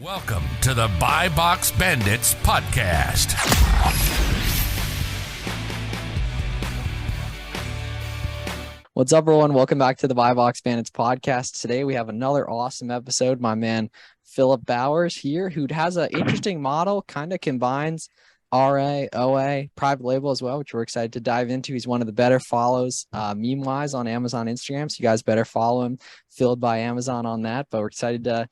Welcome to the Buy Box Bandits podcast. What's up, everyone? Welcome back to the Buy Box Bandits podcast. Today we have another awesome episode. My man Philip Bowers here, who has an interesting model, kind of combines RA, OA, private label as well, which we're excited to dive into. He's one of the better follows meme-wise on Amazon, Instagram. So you guys better follow him, Filled by Amazon on that. But we're excited to,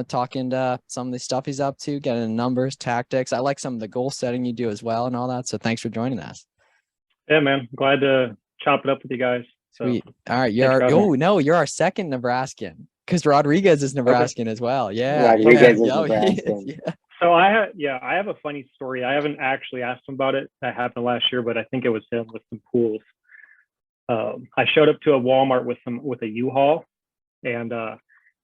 talk into some of the stuff he's up to, getting the numbers, tactics. I like some of the goal setting you do as well and all that. So thanks for joining us. Yeah, man. Glad to chop it up with you guys. So, sweet. All right. You're our second Nebraskan, because Rodriguez is Nebraskan as well. Yeah. Rodriguez is Nebraskan. Yeah. So I have a funny story. I haven't actually asked him about it. That happened last year, but I think it was him with some pools. I showed up to a Walmart with a U-Haul, and I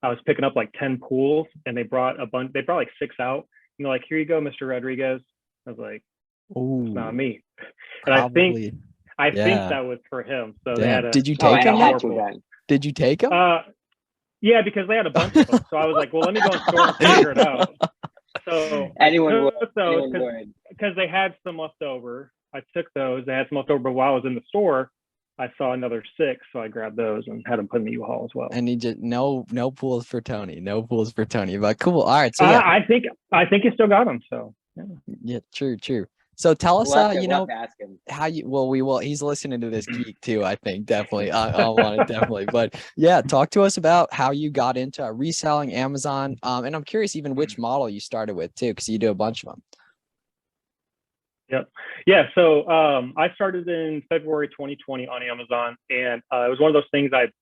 was picking up like 10 pools, and they brought a bunch. They brought like 6 out. Like, here you go, Mr. Rodriguez. I was like, "Ooh, it's not me." And I think that was for him. So they had did you take him? Did you take him? Yeah, because they had a bunch of them. So I was like, well, let me go in the store and figure it out. So anyone would. Because they had some left over. I took those. They had some left over, but while I was in the store, I saw another 6, so I grabbed those and had them put in the U-Haul as well. And he just no pools for Tony. No pools for Tony. But cool. All right. So yeah. I think you still got them. So yeah, true. So tell us, how you, we will, he's listening to this geek too, I think, definitely. I want it, definitely. But yeah, talk to us about how you got into reselling Amazon. And I'm curious even which model you started with too, because you do a bunch of them. Yep. Yeah. So I started in February 2020 on Amazon, and it was one of those things I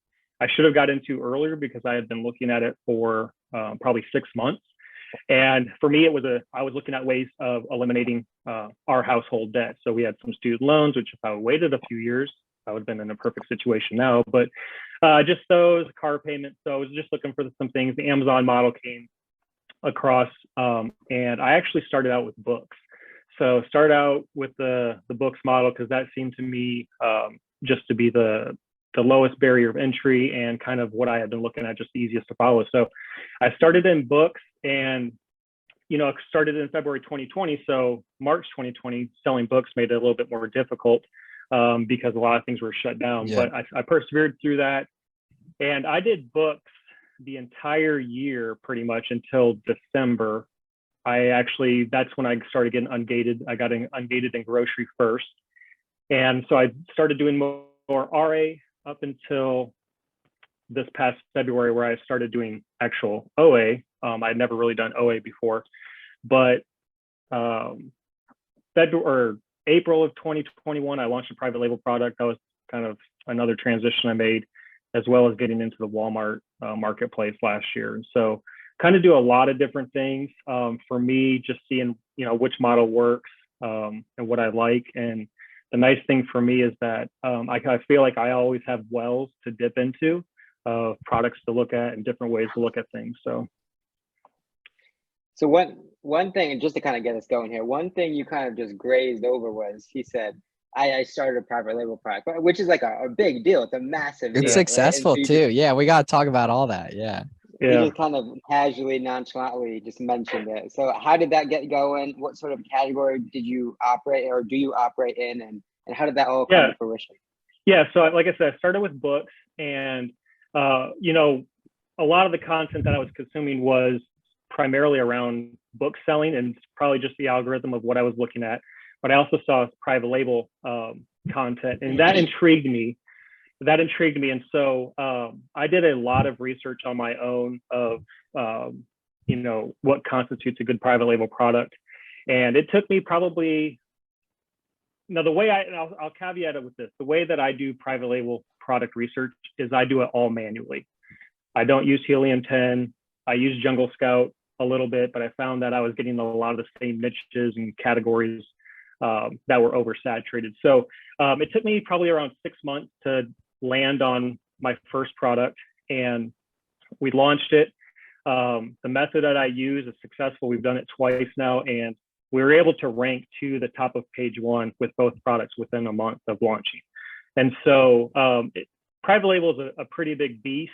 should have got into earlier, because I had been looking at it for probably 6 months. And for me, I was looking at ways of eliminating our household debt. So we had some student loans, which if I waited a few years, I would have been in a perfect situation now. But just those car payments. So I was just looking for some things. The Amazon model came across, and I actually started out with books. So started out with the books model, because that seemed to me just to be the lowest barrier of entry and kind of what I had been looking at, just the easiest to follow. So I started in books, and started in February 2020. So March 2020, selling books made it a little bit more difficult because a lot of things were shut down. Yeah. But I persevered through that, and I did books the entire year pretty much until December. That's when I started getting ungated. I got ungated in grocery first, and so I started doing more RA up until this past February, where I started doing actual OA. I'd never really done OA before, but April of 2021, I launched a private label product. That was kind of another transition I made, as well as getting into the Walmart marketplace last year. And so kind of do a lot of different things. For me, just seeing, which model works and what I like. And the nice thing for me is that I feel like I always have wells to dip into, products to look at and different ways to look at things. So one thing, and just to kind of get us going here, one thing you kind of just grazed over was, he said, I started a private label product, which is like a big deal. It's a massive deal. It's successful too. Yeah, we got to talk about all that. Yeah. You just kind of casually, nonchalantly just mentioned it. So how did that get going? What sort of category did you operate, or do you operate in? And how did that all come to fruition? Yeah. So like I said, I started with books, and, a lot of the content that I was consuming was primarily around book selling, and probably just the algorithm of what I was looking at. But I also saw private label content, and that intrigued me. And so I did a lot of research on my own of, what constitutes a good private label product. And it took me probably, I'll caveat it with this. The way that I do private label product research is I do it all manually. I don't use Helium 10. I use Jungle Scout a little bit, but I found that I was getting a lot of the same niches and categories that were oversaturated. So it took me probably around 6 months to land on my first product, and we launched it. The method that I use is successful. We've done it twice now, and we were able to rank to the top of page 1 with both products within a month of launching. And so private label is a pretty big beast.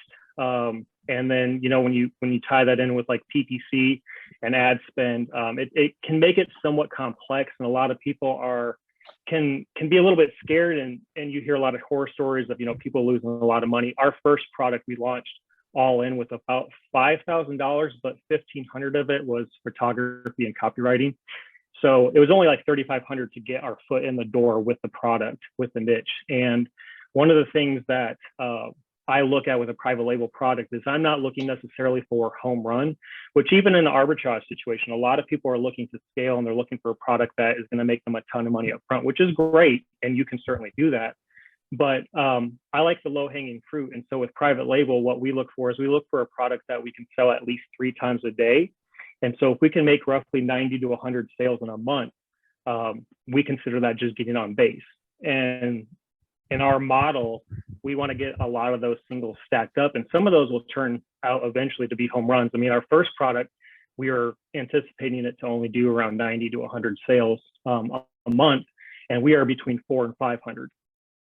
And then, when you tie that in with like PPC and ad spend, it can make it somewhat complex. And a lot of people can be a little bit scared, and you hear a lot of horror stories of, people losing a lot of money. Our first product we launched all in with about $5,000, but 1,500 of it was photography and copywriting. So it was only like 3,500 to get our foot in the door with the product, with the niche. And one of the things that I look at with a private label product is I'm not looking necessarily for home run, which even in the arbitrage situation, a lot of people are looking to scale, and they're looking for a product that is going to make them a ton of money up front, which is great. And you can certainly do that. But I like the low hanging fruit. And so with private label, what we look for is we look for a product that we can sell at least 3 times a day. And so if we can make roughly 90 to 100 sales in a month, we consider that just getting on base. And in our model, we want to get a lot of those singles stacked up, and some of those will turn out eventually to be home runs. I mean, our first product, we were anticipating it to only do around 90 to 100 sales a month, and we are between 400 and 500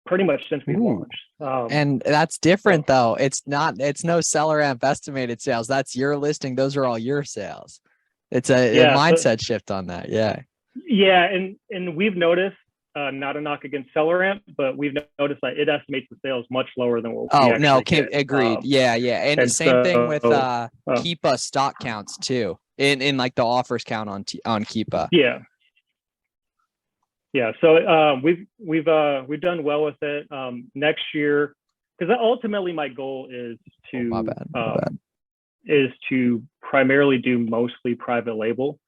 pretty much since we launched. And that's different though. It's no seller amp estimated sales. That's your listing. Those are all your sales. It's a mindset shift on that. Yeah. Yeah. And we've noticed, not a knock against SellerAmp, but we've noticed that it estimates the sales much lower than what we agreed. Yeah. And the same thing with Keepa stock counts too, in like the offers count on Keepa. Yeah. So we've done well with it. Next year, because ultimately my goal is to my bad. Is to primarily do mostly private label.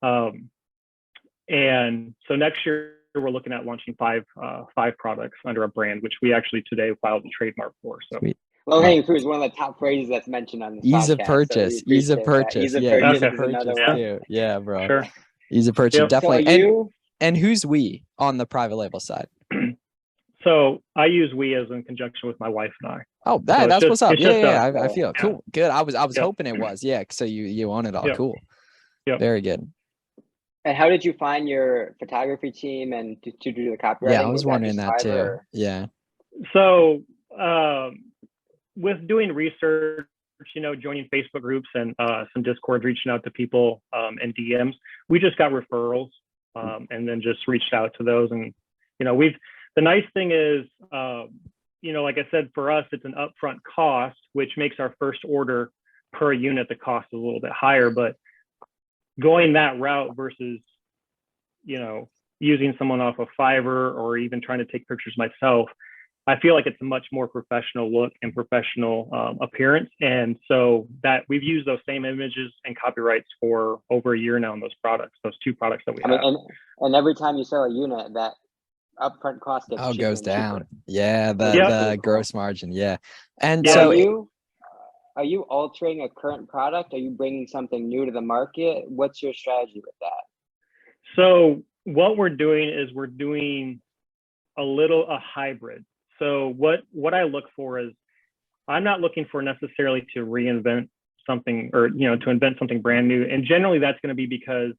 And so next year we're looking at launching five products under a brand, which we actually today filed a trademark for. So low hanging fruit is one of the top phrases that's mentioned on the ease of podcast, purchase. So ease of purchase. Ease of purchase too. Yeah, bro. Sure. Ease of purchase, definitely. So and who's we on the private label side? So I use we as in conjunction with my wife and I. Oh, that's what's up. Yeah. I feel yeah. Cool. Good. I was hoping it was. Yeah. So you own it all. Yep. Cool. Yep. Very good. And how did you find your photography team and to do the copywriting? Yeah, I was wondering that too. Or? Yeah. So with doing research, joining Facebook groups and some Discord, reaching out to people and DMs, we just got referrals and then just reached out to those. And, the nice thing is, like I said, for us, it's an upfront cost, which makes our first order per unit, the cost is a little bit higher, but going that route versus, using someone off of Fiverr or even trying to take pictures myself, I feel like it's a much more professional look and professional appearance. And so that we've used those same images and copyrights for over a year now in those two products that we have. And every time you sell a unit, that upfront cost goes down. Cheaper. Yeah, the gross margin. Yeah. And so are you altering a current product? Are you bringing something new to the market? What's your strategy with that? So what we're doing is we're doing a hybrid. So what I look for is I'm not looking for necessarily to reinvent something or, to invent something brand new. And generally that's going to be because,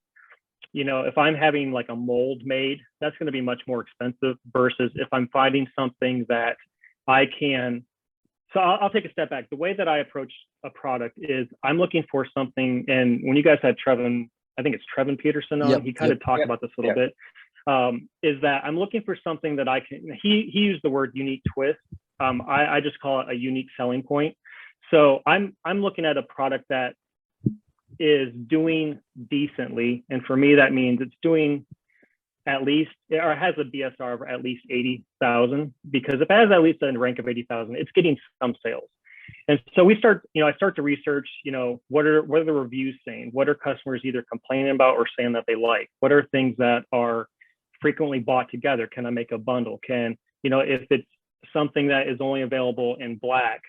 if I'm having like a mold made, that's going to be much more expensive versus if I'm finding something that I can. So I'll take a step back. The way that I approach a product is I'm looking for something. And when you guys had Trevin, I think it's Trevin Peterson on, he kind of talked about this a little bit, is that I'm looking for something that I can, he used the word unique twist. I just call it a unique selling point. So I'm looking at a product that is doing decently. And for me, that means it's doing at least, or has a BSR of at least 80,000, because if it has at least a rank of 80,000, it's getting some sales. And so I start to research, what are the reviews saying? What are customers either complaining about or saying that they like? What are things that are frequently bought together? Can I make a bundle? If it's something that is only available in black,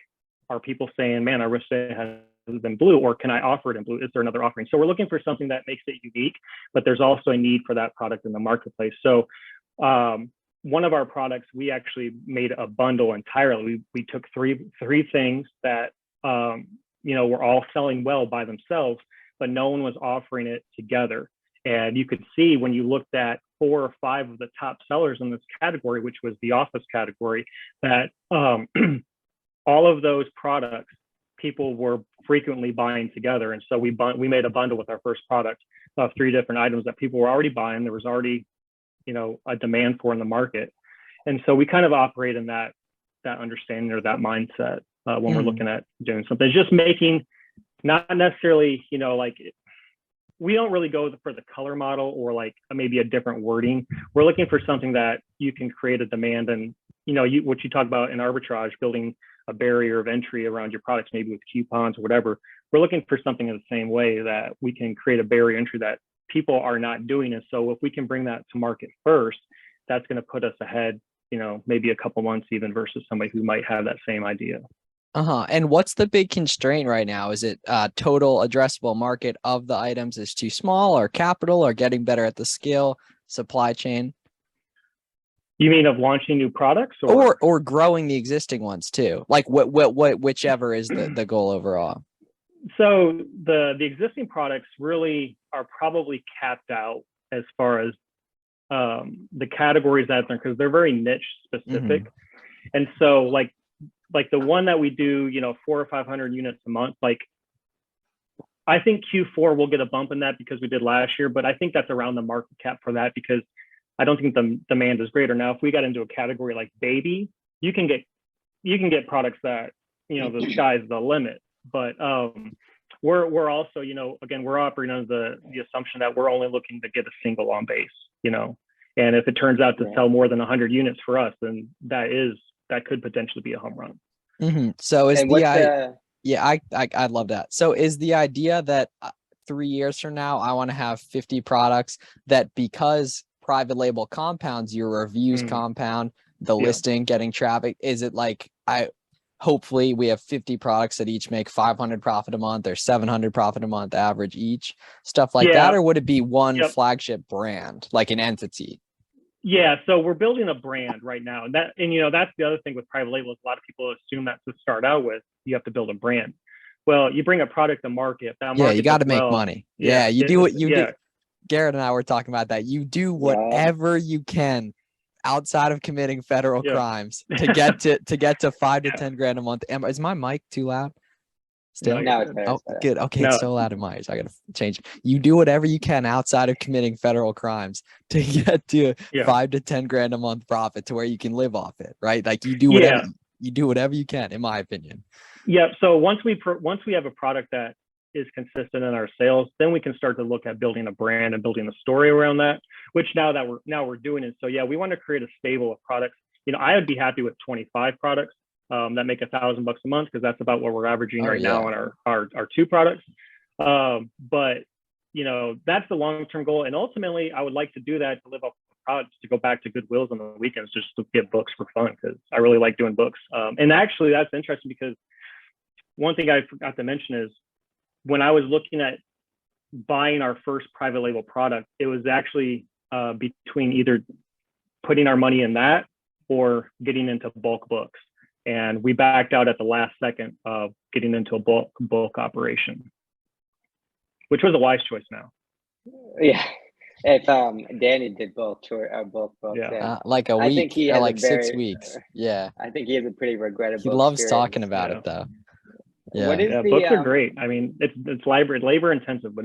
are people saying, man, I wish it had been blue, or can I offer it in blue? Is there another offering? So we're looking for something that makes it unique, but there's also a need for that product in the marketplace. So one of our products, we actually made a bundle entirely. We took three things that, were all selling well by themselves, but no one was offering it together. And you could see when you looked at 4 or 5 of the top sellers in this category, which was the office category, that all of those products people were frequently buying together. And so we made a bundle with our first product of 3 different items that people were already buying. There was already, a demand for in the market. And so we kind of operate in that understanding or that mindset when we're looking at doing something. It's just making, not necessarily, we don't really go for the color model or like maybe a different wording. We're looking for something that you can create a demand and, what you talk about in arbitrage, building a barrier of entry around your products, maybe with coupons or whatever. We're looking for something in the same way that we can create a barrier entry that people are not doing. And so if we can bring that to market first, that's going to put us ahead, maybe a couple months even versus somebody who might have that same idea. And what's the big constraint right now? Is it total addressable market of the items is too small, or capital, or getting better at the scale, supply chain? You mean of launching new products or growing the existing ones too? Like whichever is the goal overall. So the existing products really are probably capped out as far as the categories that they're, because they're very niche specific. And so like the one that we do, 400 or 500 units a month, like I think Q4 will get a bump in that because we did last year, but I think that's around the market cap for that because I don't think the demand is greater. Now, if we got into a category like baby, you can get products that, the sky's the limit. But we're also, again, we're operating under the assumption that we're only looking to get a single on base, and if it turns out to sell more than 100 units for us, then that could potentially be a home run. So is I'd love that. So is the idea that 3 years from now, I want to have 50 products that, because private label compounds, your reviews compound, the listing, getting traffic, is it like hopefully we have 50 products that each make 500 profit a month or 700 profit a month average each, stuff like that? Or would it be one flagship brand, like an entity? Yeah, so we're building a brand right now. And that's the other thing with private labels. A lot of people assume that to start out with, you have to build a brand. Well, you bring a product to market. You got to make money. You do what you do. Garrett and I were talking about that. You do whatever you can outside of committing federal crimes to get to 5 to 10 grand a month. Is my mic too loud? Still? No, it's better. Oh, good. Okay, it's so loud in my ears. I gotta change it. You do whatever you can outside of committing federal crimes to get to 5 to 10 grand a month profit to where you can live off it, right? Like you do whatever you can, in my opinion. Yeah. So once we have a product that is consistent in our sales, then we can start to look at building a brand and building a story around that, which now we're doing it. So we want to create a stable of products. I would be happy with 25 products that make $1,000 a month, because that's about what we're averaging now on our 2 products. But that's the long-term goal. And ultimately I would like to do that to live off the products, to go back to Goodwills on the weekends, just to get books for fun, because I really like doing books. And actually that's interesting, because one thing I forgot to mention is, when I was looking at buying our first private label product, it was actually between either putting our money in that or getting into bulk books. And we backed out at the last second of getting into a bulk operation, which was a wise choice now. Yeah. If Danny did bulk books, like a week or like 6 weeks. Yeah. I think he has a pretty regrettable He loves experience. talking about it though. Books are great. I mean, it's labor intensive, but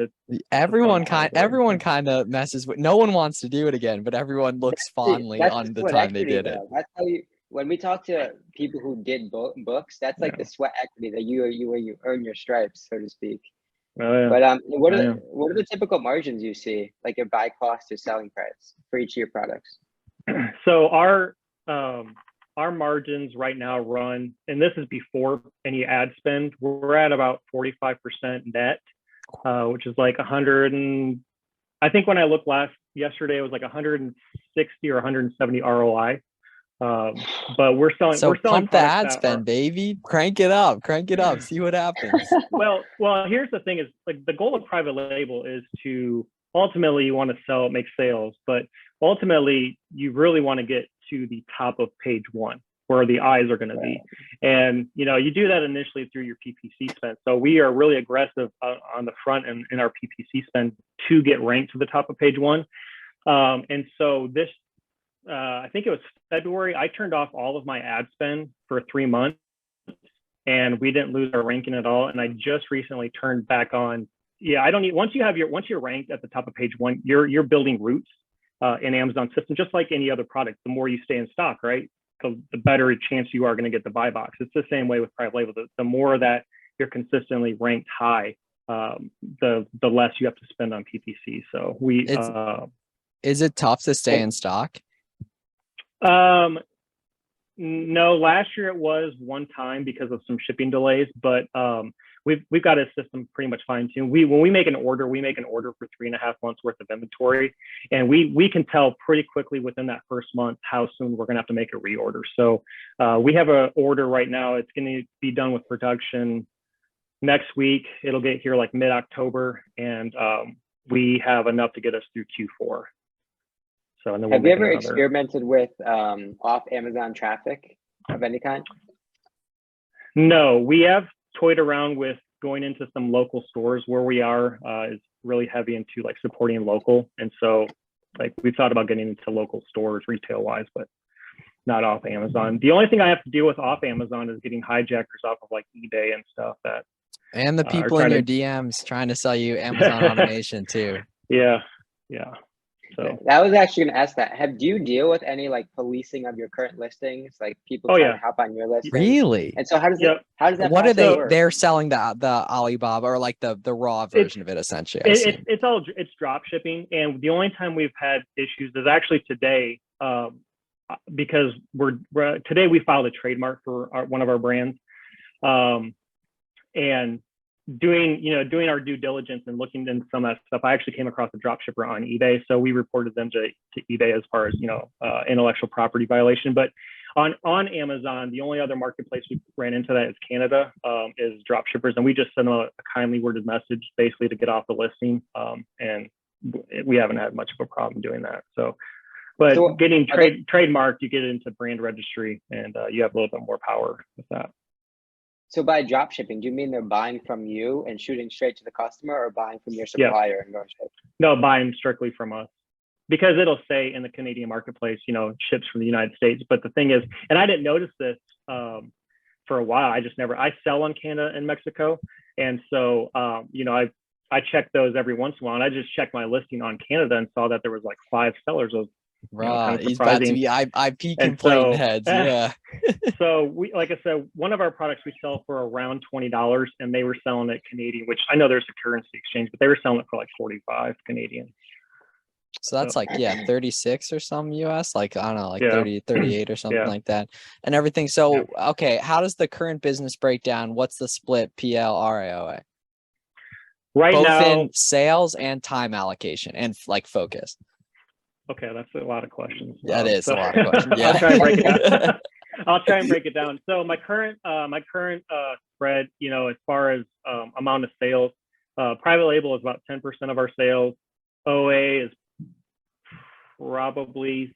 everyone kind of messes with. No one wants to do it again, but everyone looks fondly on the time they did it. That's how when we talk to people who did books, that's like the sweat equity that you earn your stripes, so to speak. Oh, yeah. But what are the typical margins you see, like your buy cost or selling price for each of your products? So our margins right now run, and this is before any ad spend, we're at about 45% net, which is like 100 and I think when I looked yesterday, it was like 160 or 170 ROI. But we're selling. So we're selling pump the ad spend, baby. Crank it up. See what happens. Well, here's the thing: is like the goal of private label is to ultimately you want to make sales, but ultimately you really want to get to the top of page 1 where the eyes are going to be, and you do that initially through your PPC spend. So we are really aggressive on the front and in our PPC spend to get ranked to the top of page 1. And so this. I think it was February, I turned off all of my ad spend for 3 months and we didn't lose our ranking at all. And I just recently turned back on. Yeah, I don't need once you're ranked at the top of page one, you're building roots in Amazon system, just like any other product. The more you stay in stock, right, the better chance you are going to get the buy box. It's the same way with private label. The more that you're consistently ranked high, the less you have to spend on PPC. So is it tough to stay in stock? No, last year it was one time because of some shipping delays, but we've got a system pretty much fine-tuned. When we make an order, for 3.5 months worth of inventory, and we can tell pretty quickly within that first month how soon we're gonna have to make a reorder. So we have an order right now. It's gonna be done with production next week. It'll get here like mid-October, and we have enough to get us through Q4. So, and then have you ever experimented with off Amazon traffic of any kind? No, we have toyed around with going into some local stores. Where we are is really heavy into like supporting local, and so like we've thought about getting into local stores retail wise, but not off Amazon. The only thing I have to deal with off Amazon is getting hijackers off of like eBay and stuff that. And the people in your DMs trying to sell you Amazon automation too. Yeah. So that was actually going to ask that. Do you deal with any like policing of your current listings, like people trying to hop on your listing? Really? And so how does that? What are they? Work? They're selling the Alibaba or like the raw version of it essentially. It's drop shipping, and the only time we've had issues is actually today, because today we filed a trademark for one of our brands, and doing our due diligence and looking into some of that stuff, I actually came across a drop shipper on eBay. So we reported them to eBay as far as, intellectual property violation. But on Amazon, the only other marketplace we ran into that is Canada, is drop shippers. And we just sent them a kindly worded message basically to get off the listing. And we haven't had much of a problem doing that. But getting trademarked, you get into brand registry, and you have a little bit more power with that. So by drop shipping, do you mean they're buying from you and shooting straight to the customer, or buying from your supplier and going straight? No, buying strictly from us, because it'll say in the Canadian marketplace, ships from the United States. But the thing is, and I didn't notice this for a while. I sell on Canada and Mexico. And so, I check those every once in a while, and I just checked my listing on Canada and saw that there was like 5 sellers of. Right, he's about to be IP complaint heads. Yeah. So like I said, one of our products we sell for around $20, and they were selling it Canadian, which I know there's a currency exchange, but they were selling it for like 45 Canadian. So that's 36 or some US, like I don't know, like 30, 38 or something like that, and everything. So okay, how does the current business break down? What's the split PL RAOA? Right both now, in sales and time allocation and like focus. Okay, that's a lot of questions. That is a lot of questions. Yeah. I'll try and break it down. So my current spread, as far as amount of sales, private label is about 10% of our sales. OA is probably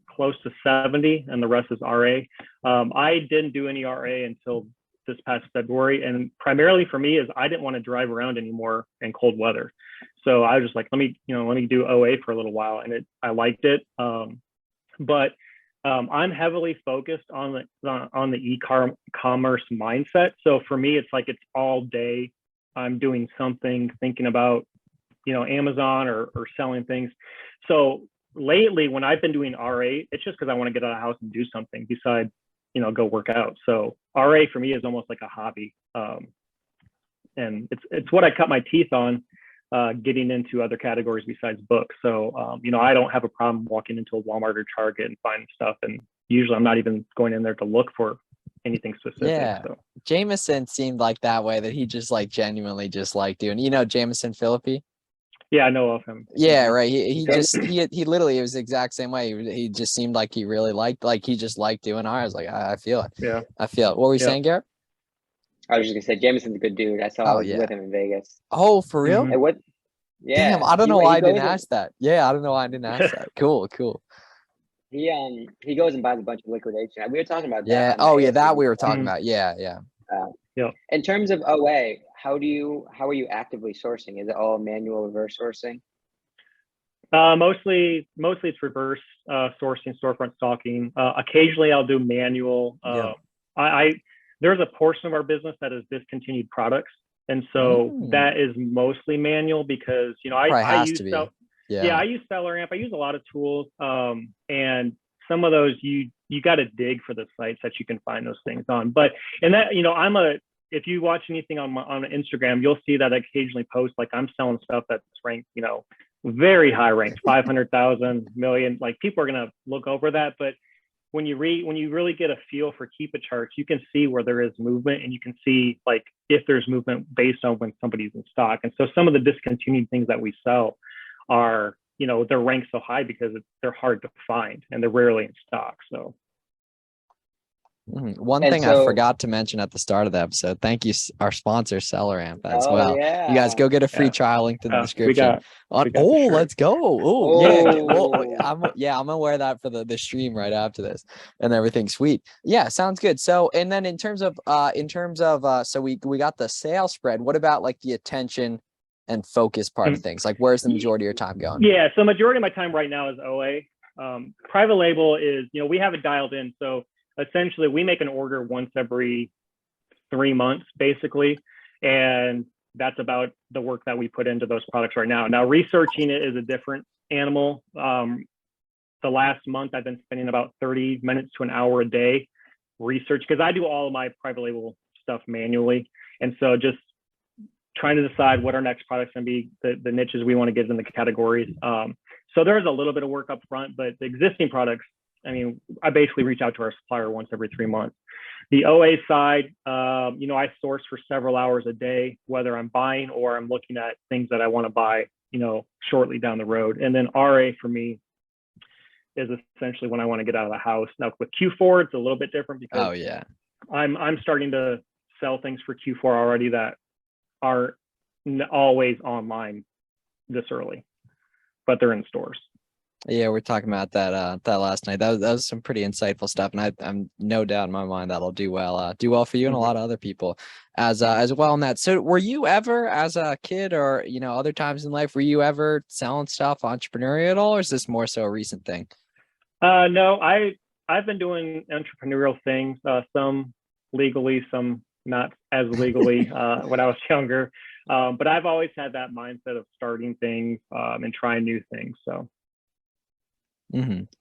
close to 70, and the rest is RA. I didn't do any RA until this past February, and primarily for me is I didn't want to drive around anymore in cold weather. So I was just like, let me do OA for a little while, and I liked it. But I'm heavily focused on the e-commerce mindset. So for me, it's like it's all day. I'm doing something, thinking about Amazon or selling things. So lately, when I've been doing RA, it's just because I want to get out of the house and do something besides go work out. So RA for me is almost like a hobby, and it's what I cut my teeth on. Getting into other categories besides books. So, I don't have a problem walking into a Walmart or Target and finding stuff. And usually I'm not even going in there to look for anything specific. Yeah. So. Jameson seemed like that way, that he just like genuinely just like doing, Jameson Philippi. Yeah, I know of him. Yeah, right. He literally, it was the exact same way. He just seemed like he really he just liked doing ours. Like, I feel it. Yeah. I feel it. What were you saying, Garrett? I was just gonna say Jameson's a good dude. I saw him with him in Vegas. Oh, for real? Mm-hmm. Yeah. Damn, I don't know why I didn't ask that. Yeah, I don't know why I didn't ask that. Cool. He goes and buys a bunch of liquidation. We were talking about that. Yeah. Oh yeah, that we were talking about. Yeah. In terms of OA, how are you actively sourcing? Is it all manual reverse sourcing? Mostly it's reverse sourcing, storefront stocking. Occasionally I'll do manual. there's a portion of our business that is discontinued products. And so that is mostly manual because, I use I use SellerAmp. I use a lot of tools. And some of those you got to dig for the sites that you can find those things on. But, and that, if you watch anything on Instagram, you'll see that I occasionally post, like I'm selling stuff that's ranked, very high ranked, 500,000, million, like people are going to look over that. But when you really get a feel for Keep It charts, you can see where there is movement, and you can see like if there's movement based on when somebody's in stock. And so some of the discontinued things that we sell are, they're ranked so high because they're hard to find and they're rarely in stock. So one thing I forgot to mention at the start of the episode, thank you, our sponsor SellerAmp as well. Yeah. You guys go get a free trial link in the description. Let's go. I'm gonna wear that for the stream right after this and everything. Sweet. Yeah, sounds good. So, and then in terms of so we got the sales spread. What about like the attention and focus part of things? Like where's the majority of your time going? Yeah, so majority of my time right now is OA. Private label is, we have it dialed in. So essentially we make an order once every 3 months, basically. And that's about the work that we put into those products right now. Now, researching it is a different animal. The last month I've been spending about 30 minutes to an hour a day research, because I do all of my private label stuff manually. And so just trying to decide what our next product's going to be, the niches we want to get in the categories. So there's a little bit of work up front, but the existing products, I basically reach out to our supplier once every 3 months. The OA side, I source for several hours a day, whether I'm buying or I'm looking at things that I want to buy, shortly down the road. And then RA for me is essentially when I want to get out of the house. Now with Q4, it's a little bit different because I'm starting to sell things for Q4 already that are always online this early, but they're in stores. Yeah, we're talking about that last night. That was some pretty insightful stuff, and I'm no doubt in my mind that'll do well for you and a lot of other people as well in that. So, were you ever, as a kid or other times in life, were you ever selling stuff entrepreneurial at all, or is this more so a recent thing? No, I've been doing entrepreneurial things, some legally, some not as legally when I was younger, but I've always had that mindset of starting things and trying new things. So.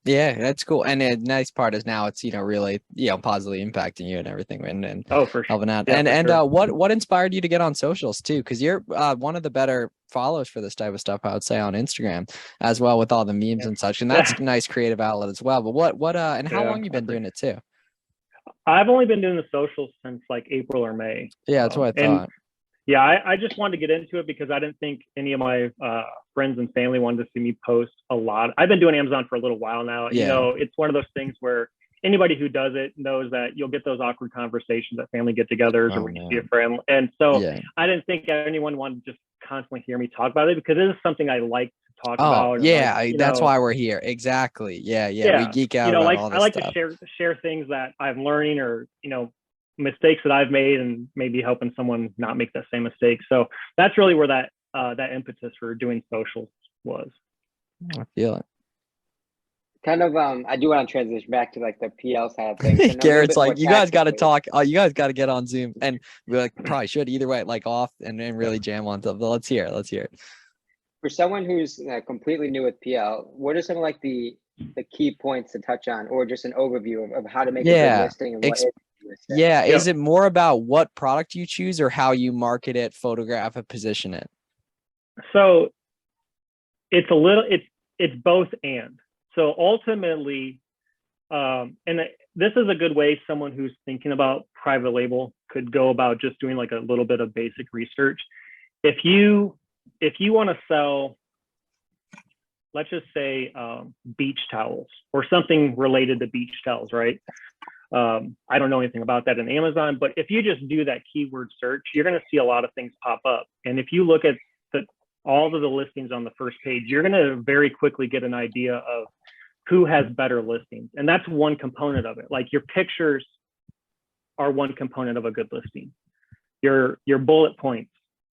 Yeah, that's cool. And the nice part is now it's really positively impacting you and everything, and for sure, helping out. Yeah, and sure. What inspired you to get on socials too? Because you're one of the better followers for this type of stuff, I would say, on Instagram as well, with all the memes and such. And that's a nice creative outlet as well. But what and how long you been doing it too? I've only been doing the socials since like April or May. Yeah, that's what I thought. Yeah, I just wanted to get into it because I didn't think any of my friends and family wanted to see me post a lot. I've been doing Amazon for a little while now. Yeah. It's one of those things where anybody who does it knows that you'll get those awkward conversations at family get-togethers or when you see a friend. And so I didn't think anyone wanted to just constantly hear me talk about it, because it is something I like to talk about. Yeah, that's why we're here. Exactly. Yeah. We geek out about all this I like stuff. to share things that I'm learning, or mistakes that I've made, and maybe helping someone not make that same mistake. So that's really where that impetus for doing socials was. I feel it. Kind of, I do want to transition back to like the PL side of things. Garrett's like, you guys got to talk. You guys got to get on Zoom, and we're like, probably should either way, like off and then really jam on stuff. But let's hear it. For someone who's completely new with PL, what are some of like the key points to touch on, or just an overview of how to make a good listing and what is it more about what product you choose or how you market it, photograph it, position it? So it's both and. So ultimately, and this is a good way someone who's thinking about private label could go about just doing like a little bit of basic research. If you want to sell, let's just say beach towels or something related to beach towels, right? I don't know anything about that in Amazon, but if you just do that keyword search, you're going to see a lot of things pop up. And if you look at all of the listings on the first page, you're going to very quickly get an idea of who has better listings. And that's one component of it. Like your pictures are one component of a good listing. Your bullet points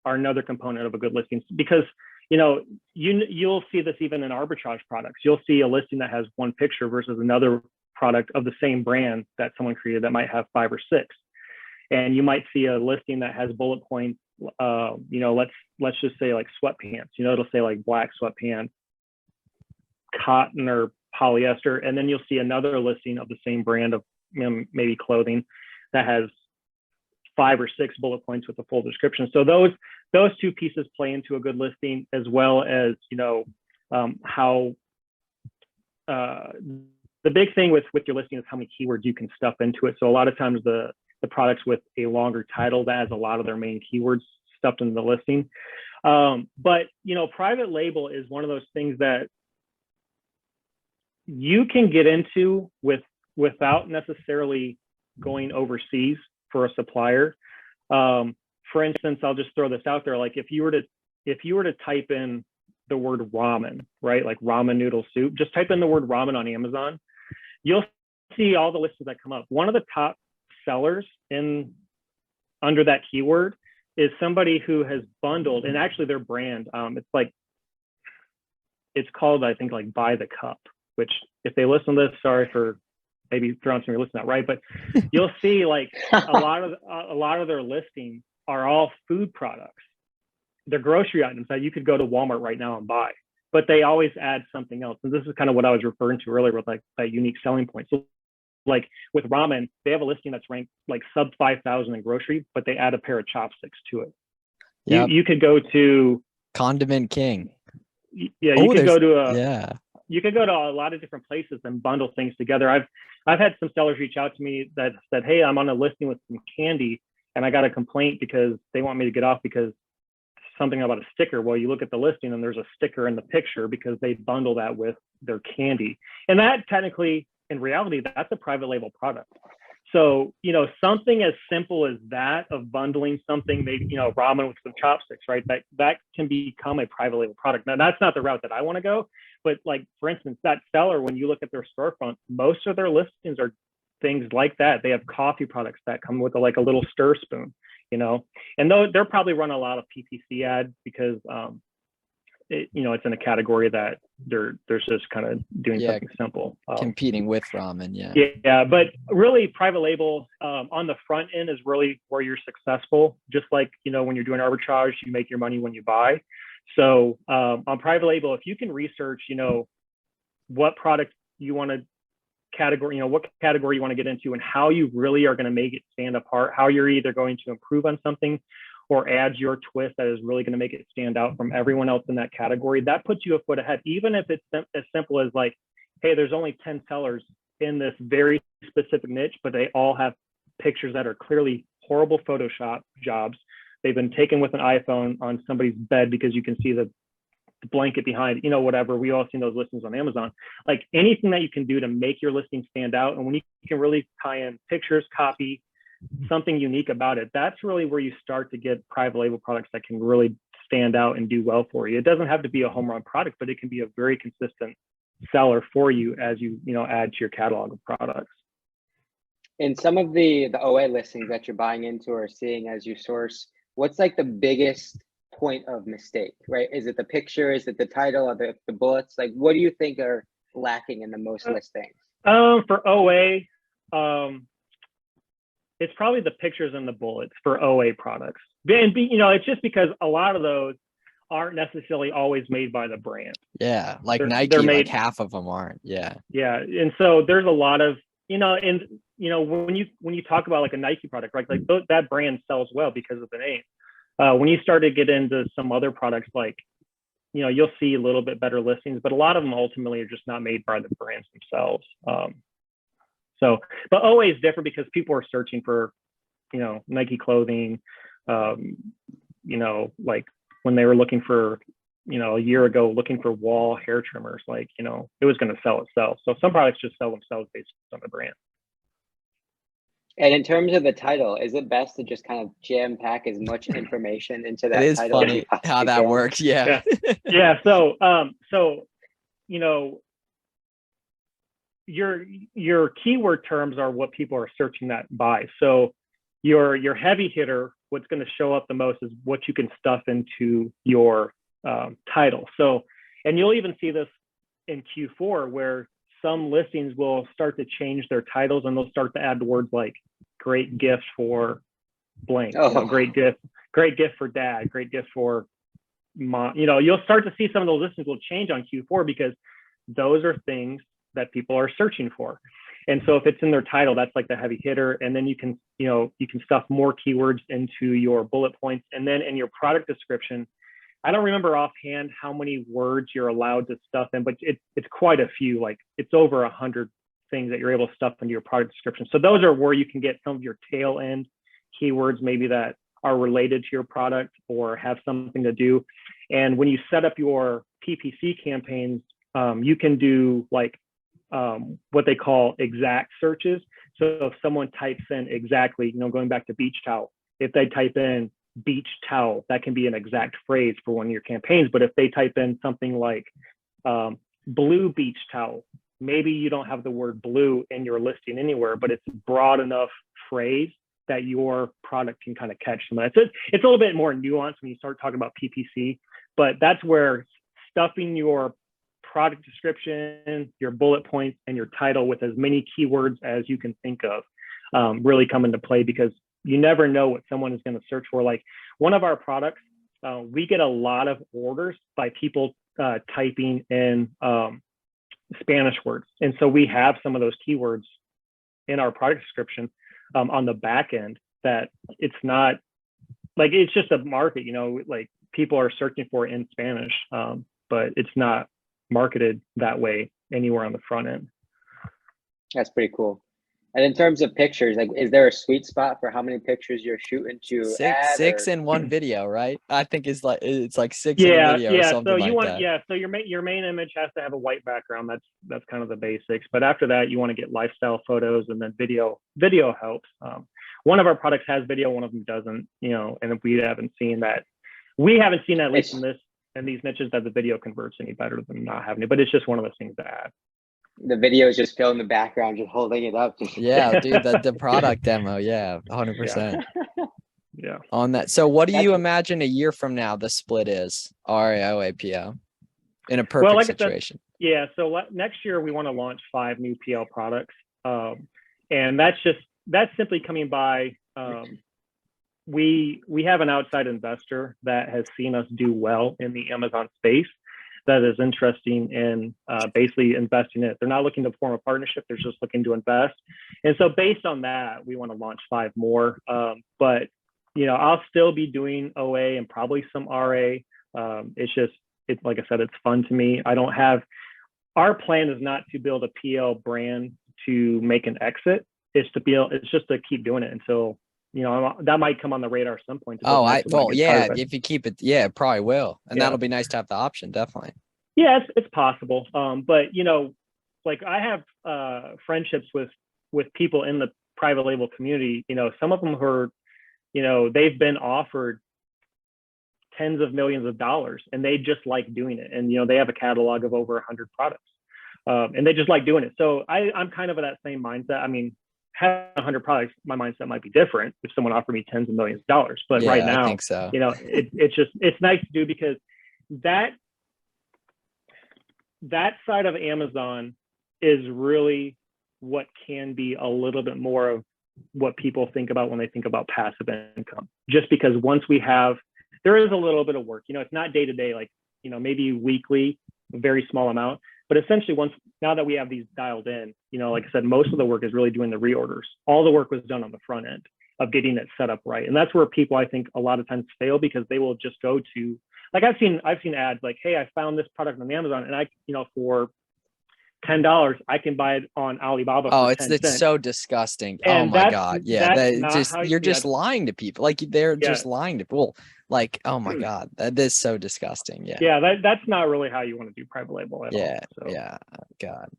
are another component of a good listing, because you'll see this even in arbitrage products. You'll see a listing that has one picture versus another product of the same brand that someone created that might have 5 or 6. and you might see a listing that has bullet points. Let's just say like sweatpants. It'll say like black sweatpants, cotton or polyester, and then you'll see another listing of the same brand of maybe clothing that has 5 or 6 bullet points with a full description. So those two pieces play into a good listing, as well as how the big thing with your listing is how many keywords you can stuff into it. So a lot of times the products with a longer title that has a lot of their main keywords stuffed into the listing. But private label is one of those things that you can get into without necessarily going overseas for a supplier. For instance, I'll just throw this out there. Like if you were to type in the word ramen, right? Like ramen noodle soup, just type in the word ramen on Amazon. You'll see all the listings that come up. One of the top sellers under that keyword is somebody who has bundled, and actually their brand, it's called, I think, like By the Cup, which if they listen to this, sorry for maybe throwing some of your listeners out, right? But you'll see like a lot of their listings are all food products. They're grocery items that you could go to Walmart right now and buy, but they always add something else. And this is kind of what I was referring to earlier with like that unique selling point. So like with ramen, they have a listing that's ranked like sub 5,000 in grocery, but they add a pair of chopsticks to it. Yep. You could go to Condiment King. Yeah, you could go to a lot of different places and bundle things together. I've had some sellers reach out to me that said, hey, I'm on a listing with some candy and I got a complaint because they want me to get off because something about a sticker. Well, you look at the listing and there's a sticker in the picture because they bundle that with their candy. And that technically, in reality, that's a private label product. So, something as simple as that of bundling something, maybe, ramen with some chopsticks, right? That can become a private label product. Now, that's not the route that I want to go. But like, for instance, that seller, when you look at their storefront, most of their listings are things like that. They have coffee products that come with a little stir spoon, and they'll probably run a lot of PPC ads because, it's in a category that they're just kind of doing something simple. Competing with ramen, Yeah, but really private label on the front end is really where you're successful. Just like, when you're doing arbitrage, you make your money when you buy. So on private label, if you can research, what product you want to category, what category you want to get into and how you really are going to make it stand apart, how you're either going to improve on something or add your twist that is really going to make it stand out from everyone else in that category, that puts you a foot ahead. Even if it's as simple as like, hey, there's only 10 sellers in this very specific niche, but they all have pictures that are clearly horrible Photoshop jobs. They've been taken with an iPhone on somebody's bed because you can see the blanket behind, whatever. We all seen those listings on Amazon. Like anything that you can do to make your listing stand out. And when you can really tie in pictures, copy, something unique about it, that's really where you start to get private label products that can really stand out and do well for you. It doesn't have to be a home run product, but it can be a very consistent seller for you as you add to your catalog of products. In some of the OA listings that you're buying into or seeing as you source, what's like the biggest point of mistake, right? Is it the picture? Is it the title? Or the bullets? Like, what do you think are lacking in the most listings? For OA, it's probably the pictures and the bullets for OA products. And it's just because a lot of those aren't necessarily always made by the brand. Yeah, like Nike, like half of them aren't. Yeah. Yeah, and so there's a lot of when you talk about like a Nike product, right? Like that brand sells well because of the name. When you start to get into some other products, like you'll see a little bit better listings, but a lot of them ultimately are just not made by the brands themselves. But OA is different because people are searching for, Nike clothing, like when they were looking for, a year ago, looking for wall hair trimmers, like, it was going to sell itself. So some products just sell themselves based on the brand. And in terms of the title, is it best to just kind of jam pack as much information into that title? It is funny how that works. Yeah. Yeah. So, your keyword terms are what people are searching that by. So your heavy hitter, what's going to show up the most is what you can stuff into your title. So, and you'll even see this in Q4 where some listings will start to change their titles and they'll start to add words like great gift for blank. Oh. Great gift for dad, great gift for mom. You'll start to see some of those listings will change on Q4 because those are things that people are searching for. And so if it's in their title, that's like the heavy hitter. And then you can stuff more keywords into your bullet points. And then in your product description, I don't remember offhand how many words you're allowed to stuff in, but it's quite a few. Like it's over 100 things that you're able to stuff into your product description. So those are where you can get some of your tail end keywords, maybe that are related to your product or have something to do. And when you set up your PPC campaigns, you can do like what they call exact searches. So if someone types in exactly, going back to beach towel, if they type in beach towel, that can be an exact phrase for one of your campaigns. But if they type in something like blue beach towel, maybe you don't have the word blue in your listing anywhere, but it's a broad enough phrase that your product can kind of catch them. It's a little bit more nuanced when you start talking about PPC, but that's where stuffing your product description, your bullet points, and your title with as many keywords as you can think of really come into play, because you never know what someone is going to search for. Like one of our products, we get a lot of orders by people typing in Spanish words. And so we have some of those keywords in our product description on the back end that it's not like, it's just a market, like people are searching for it in Spanish, but it's not marketed that way anywhere on the front end. That's pretty cool. And in terms of pictures, like, is there a sweet spot for how many pictures you're shooting to six in one video, right? I think it's like 6 in a video or something that. So your main image has to have a white background. That's kind of the basics. But after that, you want to get lifestyle photos, and then video helps. One of our products has video, one of them doesn't. And we haven't seen that. We haven't seen at least in these niches that the video converts any better than not having it. But it's just one of those things to add. The video is just Phil in the background, just holding it up. Yeah, dude, the product demo. Yeah, 100%. Yeah. On that. So what do you imagine a year from now the split is RAO APO in a perfect situation? So next year we want to launch 5 new PL products. And that's simply coming by, we have an outside investor that has seen us do well in the Amazon space that is interesting in basically investing in it. They're not looking to form a partnership. They're just looking to invest. And so based on that, we want to launch 5 more. But, I'll still be doing OA and probably some RA. It's like I said, it's fun to me. Our plan is not to build a PL brand to make an exit. It's just to keep doing it until, that might come on the radar at some point. If you keep it, it probably will. And that'll be nice to have the option, definitely. Yeah, it's possible. But, like I have friendships with people in the private label community, some of them who are, they've been offered tens of millions of dollars and they just like doing it. And, they have a catalog of over 100 products and they just like doing it. So I'm kind of of that same mindset. I mean, having 100 products, my mindset might be different if someone offered me tens of millions of dollars. But right now, I think so. It's nice to do, because that side of Amazon is really what can be a little bit more of what people think about when they think about passive income. Just because once there is a little bit of work, it's not day to day, like, maybe weekly, a very small amount. But essentially, now that we have these dialed in, like I said, most of the work is really doing the reorders. All the work was done on the front end of getting it set up right. And that's where people, I think, a lot of times fail, because they will just go to, like, I've seen ads like, hey, I found this product on Amazon and for $10, I can buy it on Alibaba. Oh, it's so disgusting. And oh my God. Yeah. You're just lying to people. Like they're just lying to people. Like, oh my God, that is so disgusting. Yeah. Yeah. That's not really how you want to do private label at all. So. Yeah. God.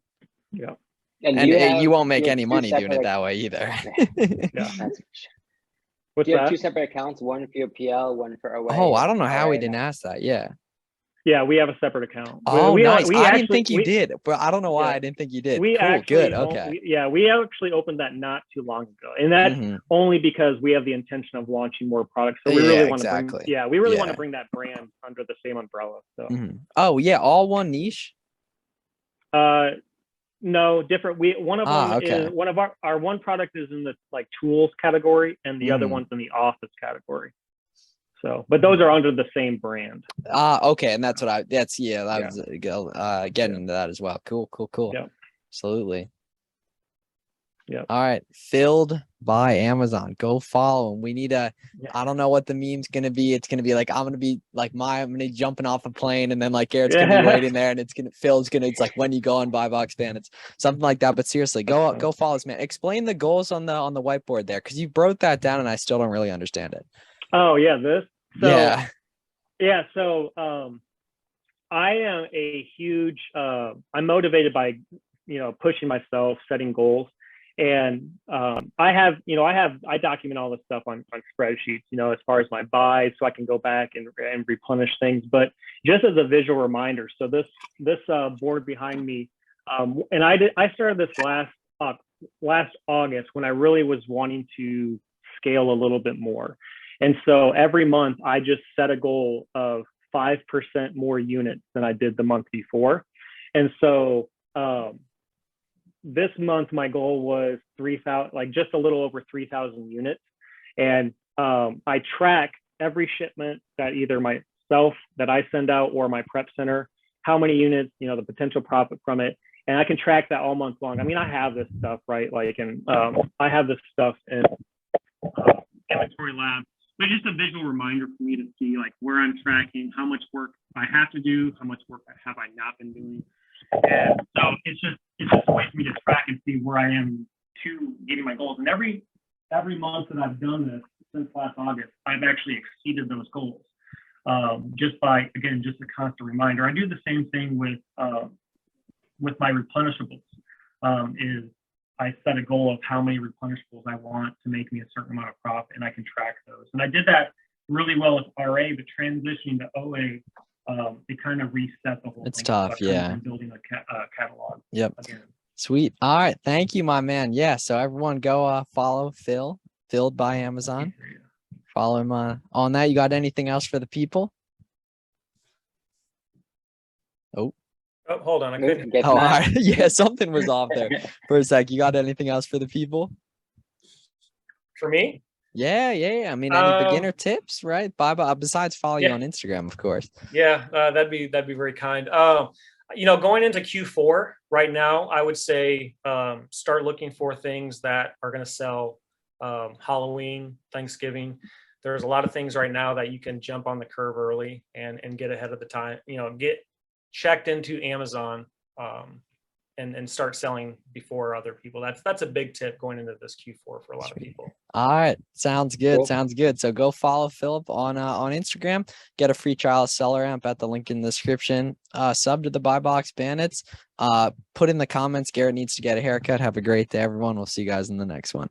Yeah. And you won't make any money doing it that way either. Yeah. Do you have 2 separate accounts, one for your PL, one for OA? Oh, I don't know how we didn't ask that. Yeah. Yeah, we have a separate account. Oh, nice. I didn't think you did, but I don't know why I didn't think you did. Cool, good. Okay. We actually opened that not too long ago, and that's only because we have the intention of launching more products. So we really want to bring that brand under the same umbrella. So. Oh yeah, all one niche. No, different. One of them Okay. is one of our one product is in the like tools category, and the other Mhm. one's in the office category. So, but those are under the same brand. Okay, and that's I was getting Yeah. into that as well. Cool. Yeah. Absolutely. Yeah. All right, Filled by Amazon. Go follow him. We need a. Yeah. I don't know what the meme's gonna be. It's gonna be like I'm gonna be jumping off a plane, and then like Garrett's gonna be waiting there, and it's like when you go on Buy Box Fan, it's something like that. But seriously, go follow this man. Explain the goals on the whiteboard there, because you broke that down, and I still don't really understand it. Oh yeah, this. So, yeah. Yeah. So I am a huge. I'm motivated by pushing myself, setting goals. And I document all this stuff on spreadsheets, as far as my buys, so I can go back and replenish things. But just as a visual reminder, so this board behind me, and I started this last August when I really was wanting to scale a little bit more. And so every month I just set a goal of 5% more units than I did the month before. And so this month my goal was 3,000, like just a little over 3,000 units. And I track every shipment that either myself that I send out or my prep center, how many units, the potential profit from it. And I can track that all month long. I mean, I have this stuff, right? Like, and I have this stuff in inventory lab. But just a visual reminder for me to see like where I'm tracking, how much work I have to do, how much work have I not been doing. And so it's just a way for me to track and see where I am to getting my goals. And every month that I've done this since last August, I've actually exceeded those goals. Just by, again, just a constant reminder. I do the same thing with my replenishables. Is I set a goal of how many replenishables I want to make me a certain amount of profit, and I can track those. And I did that really well with RA, but transitioning to OA, it kind of reset the whole It's thing. tough, So yeah. Building a catalog. Yep. Again. Sweet. All right. Thank you, my man. Yeah. So everyone go follow Filled by Amazon. Follow him on that. You got anything else for the people? Oh, hold on. I couldn't. all right. Yeah, something was off there for a sec. You got anything else for the people? For me? Yeah. I mean, any beginner tips, right? Besides follow you Yeah. on Instagram, of course. Yeah, that'd be very kind. Going into Q4 right now, I would say start looking for things that are going to sell Halloween, Thanksgiving. There's a lot of things right now that you can jump on the curve early and get ahead of the time. Get checked into Amazon and start selling before other people. That's a big tip going into this Q4 for a lot of people. All right. Sounds good. Cool. Sounds good. So go follow Philip on Instagram. Get a free trial of Seller Amp at the link in the description. Sub to the Buy Box Bandits. Put in the comments, Garrett needs to get a haircut. Have a great day, everyone. We'll see you guys in the next one.